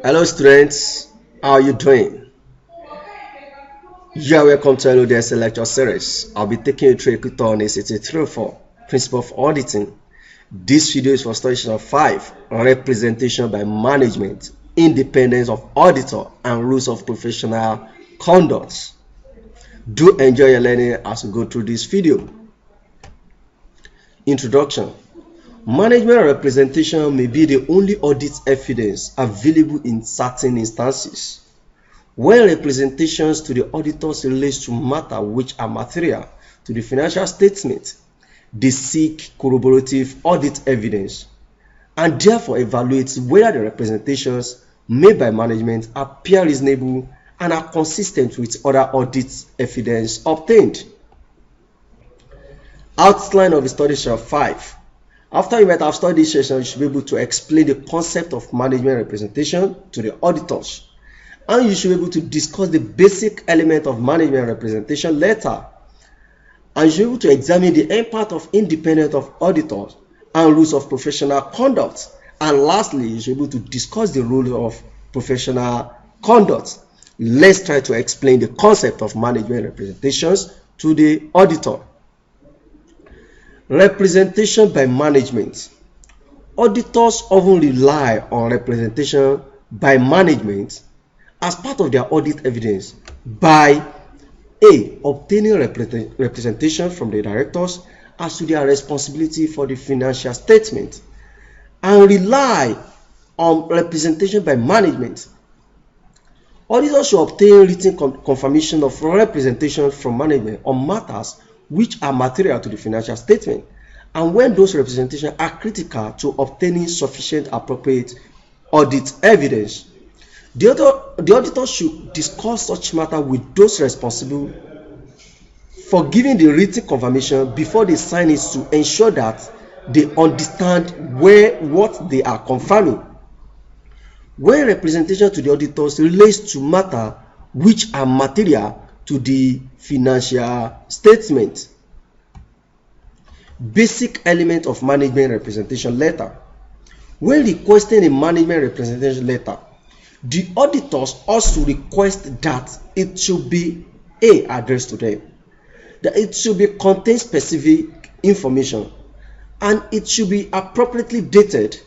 Hello students, how are you doing? You are welcome to LODS lecture series. I'll be taking you through a quick on ACT 304, Principle of Auditing. This video is for study session 5, Representation by Management, Independence of Auditor, and Rules of Professional Conduct. Do enjoy your learning as we go through this video. Introduction. Management representation may be the only audit evidence available in certain instances. When representations to the auditors relates to matters which are material to the financial statement, they seek corroborative audit evidence and therefore evaluate whether the representations made by management appear reasonable and are consistent with other audit evidence obtained. Outline of the study session 5. After you might have studied this session, you should be able to explain the concept of management representation to the auditors. And you should be able to discuss the basic element of management representation letter. And you should be able to examine the impact of independence of auditors and rules of professional conduct. And lastly, you should be able to discuss the rules of professional conduct. Let's try to explain the concept of management representations to the auditor. Representation by management. Auditors often rely on representation by management as part of their audit evidence by A. Obtaining representation from the directors as to their responsibility for the financial statement, and rely on representation by management. Auditors should obtain written confirmation of representation from management on matters which are material to the financial statement, and when those representations are critical to obtaining sufficient appropriate audit evidence. The auditor should discuss such matter with those responsible for giving the written confirmation before they sign it to ensure that they understand what they are confirming. When representation to the auditors relates to matter which are material to the financial statement. Basic element of management representation letter. When requesting a management representation letter, the auditors also request that it should be addressed to them, that it should be contain specific information, and it should be appropriately dated,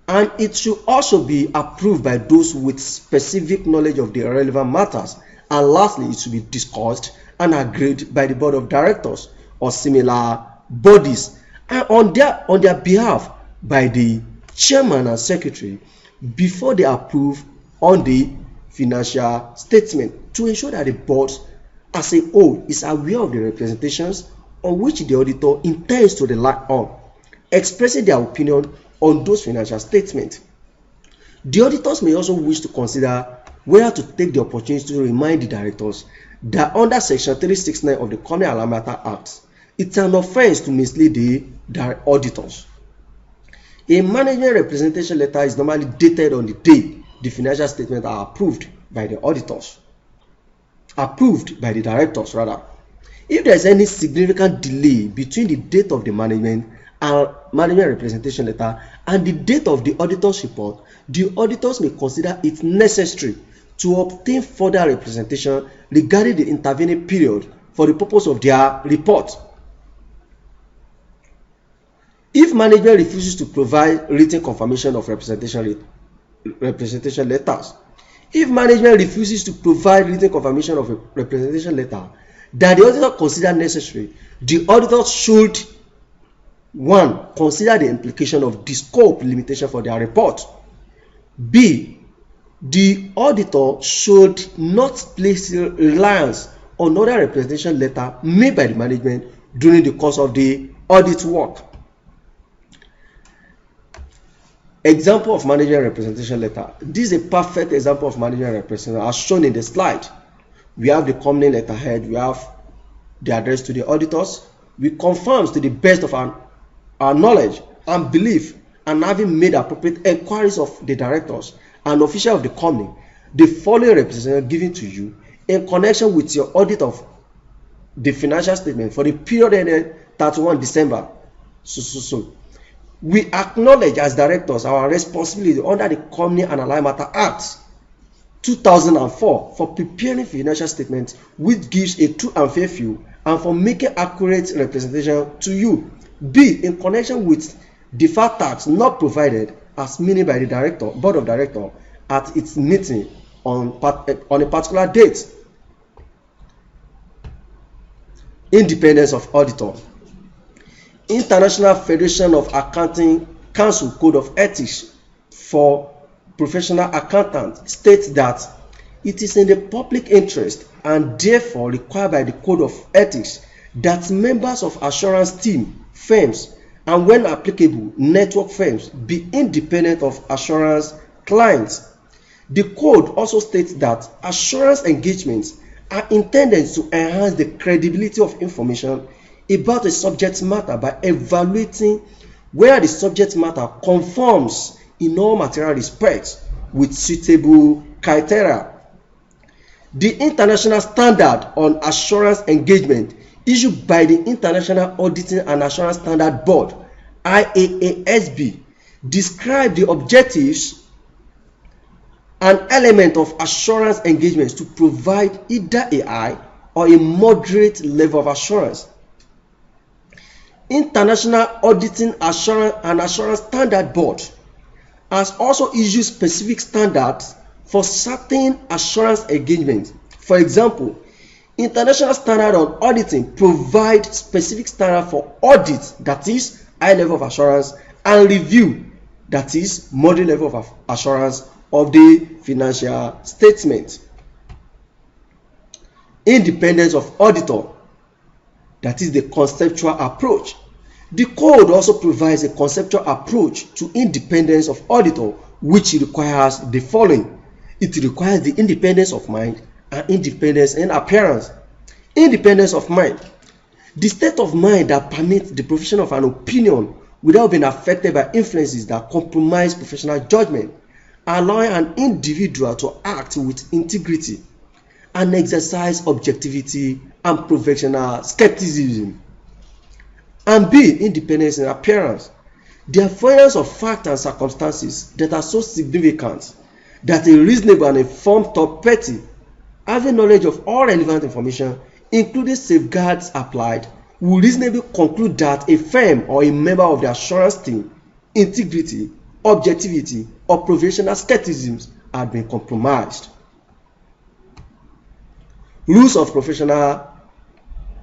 and it should also be approved by those with specific knowledge of the relevant matters, and lastly, it should be discussed and agreed by the board of directors or similar bodies, and on their behalf by the chairman and secretary before they approve on the financial statement, to ensure that the board as a whole is aware of the representations on which the auditor intends to rely on, expressing their opinion on those financial statements. The auditors may also wish to consider whether to take the opportunity to remind the directors that under section 369 of the Company and Matter Act, it's an offense to mislead the auditors. A management representation letter is normally dated on the day the financial statements are approved by the auditors, approved by the directors rather. If there is any significant delay between the date of the management representation letter and the date of the auditor's report, the auditors may consider it necessary to obtain further representation regarding the intervening period for the purpose of their report. If management refuses to provide written confirmation of representation letters, if management refuses to provide written confirmation of a representation letter that the auditor consider necessary, the auditor should 1. Consider the implication of the scope limitation for their report. B. The auditor should not place reliance on other representation letter made by the management during the course of the audit work. Example of management representation letter. This is a perfect example of management representation as shown in the slide. We have the company letterhead, we have the address to the auditors. We confirm to the best of our knowledge and belief, and having made appropriate inquiries of the directors and officials of the company, the following representation given to you in connection with your audit of the financial statement for the period ended 31 December We acknowledge as directors our responsibility under the Company and Allied Matter Act 2004 for preparing financial statements which gives a true and fair view and for making accurate representation to you. B. In connection with deferred tax not provided as meaning by the board of directors at its meeting on a particular date. Independence of auditor. International Federation of Accounting Council Code of Ethics for Professional Accountants states that it is in the public interest and therefore required by the Code of Ethics that members of assurance team, firms, and when applicable, network firms be independent of assurance clients. The code also states that assurance engagements are intended to enhance the credibility of information about a subject matter by evaluating whether the subject matter conforms in all material respects with suitable criteria. The International Standard on Assurance Engagement issued by the International Auditing and Assurance Standard Board IAASB describe the objectives and element of assurance engagements to provide either a high or a moderate level of assurance. International Auditing and Assurance Standard Board has also issued specific standards for certain assurance engagements. For example, International Standard on Auditing provides specific standard for audit, that is high level of assurance, and review, that is moderate level of assurance of the financial statement. Independence of auditor, that is the conceptual approach. The code also provides a conceptual approach to independence of auditor, which requires the following. It requires the independence of mind and independence in appearance. Independence of mind. The state of mind that permits the provision of an opinion without being affected by influences that compromise professional judgment, allowing an individual to act with integrity and exercise objectivity and professional skepticism. And B. Independence in appearance. The avoidance of facts and circumstances that are so significant that a reasonable and informed third party, having knowledge of all relevant information, including safeguards applied, will reasonably conclude that a firm or a member of the assurance team, integrity, objectivity, or professional skepticism had been compromised. Rules of professional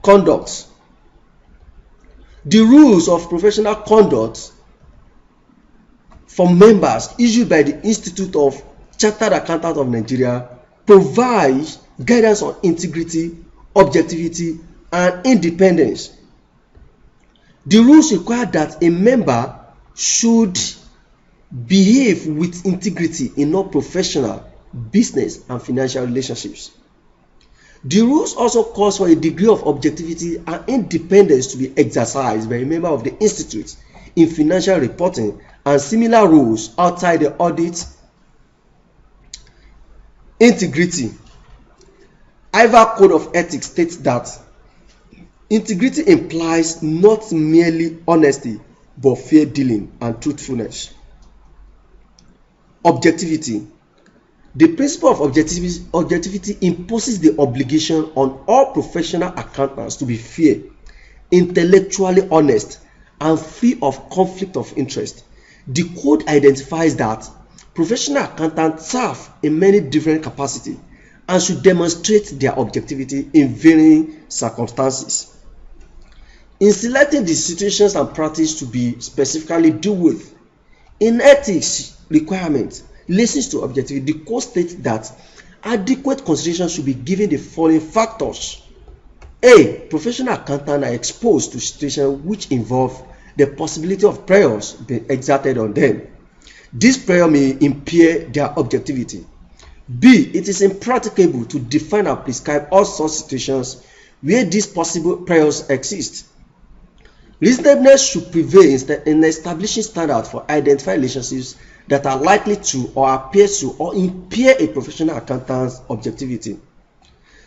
conduct. The rules of professional conduct for members issued by the Institute of Chartered Accountants of Nigeria provide guidance on integrity, objectivity, and independence. The rules require that a member should behave with integrity in all professional, business, and financial relationships. The rules also calls for a degree of objectivity and independence to be exercised by a member of the institute in financial reporting and similar rules outside the audit. Integrity. IVA Code of Ethics states that integrity implies not merely honesty but fair dealing and truthfulness. Objectivity. The principle of objectivity imposes the obligation on all professional accountants to be fair, intellectually honest, and free of conflict of interest. The code identifies that professional accountants serve in many different capacities and should demonstrate their objectivity in varying circumstances. In selecting the situations and practice to be specifically dealt with, in ethics requirements relations to objectivity, the code states that adequate consideration should be given the following factors. A. Professional accountants are exposed to situations which involve the possibility of pressures being exerted on them. This pressure may impair their objectivity. B. It is impracticable to define and prescribe all such situations where these possible pressures exist. Reasonableness should prevail in establishing standards for identifying relationships that are likely to or appear to or impair a professional accountant's objectivity.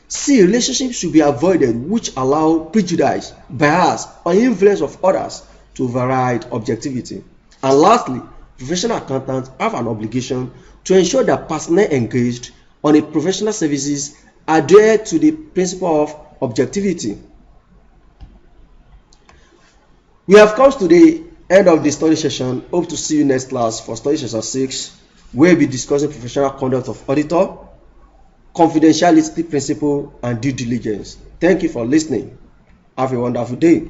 C. Relationships should be avoided which allow prejudice, bias, or influence of others to override objectivity. And lastly, professional accountants have an obligation to ensure that personnel engaged on a professional services adhere to the principle of objectivity. We have come to the end of the study session. Hope to see you next class for study session 6, where we'll be discussing professional conduct of auditor, confidentiality principle, and due diligence. Thank you for listening. Have a wonderful day.